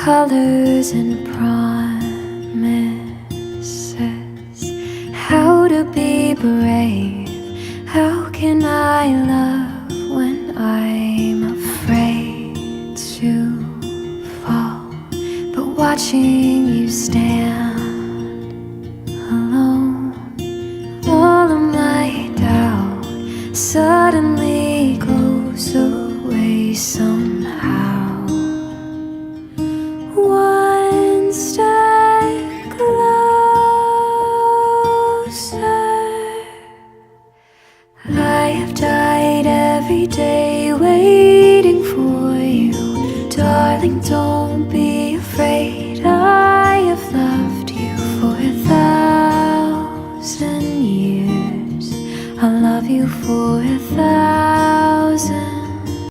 colors and promises. How to be brave, how can I love when I'm afraid to fall? But watching you stand alone, all of my doubt suddenly goes away somehow. One step closer. I have died every day waiting for you. Darling, don't be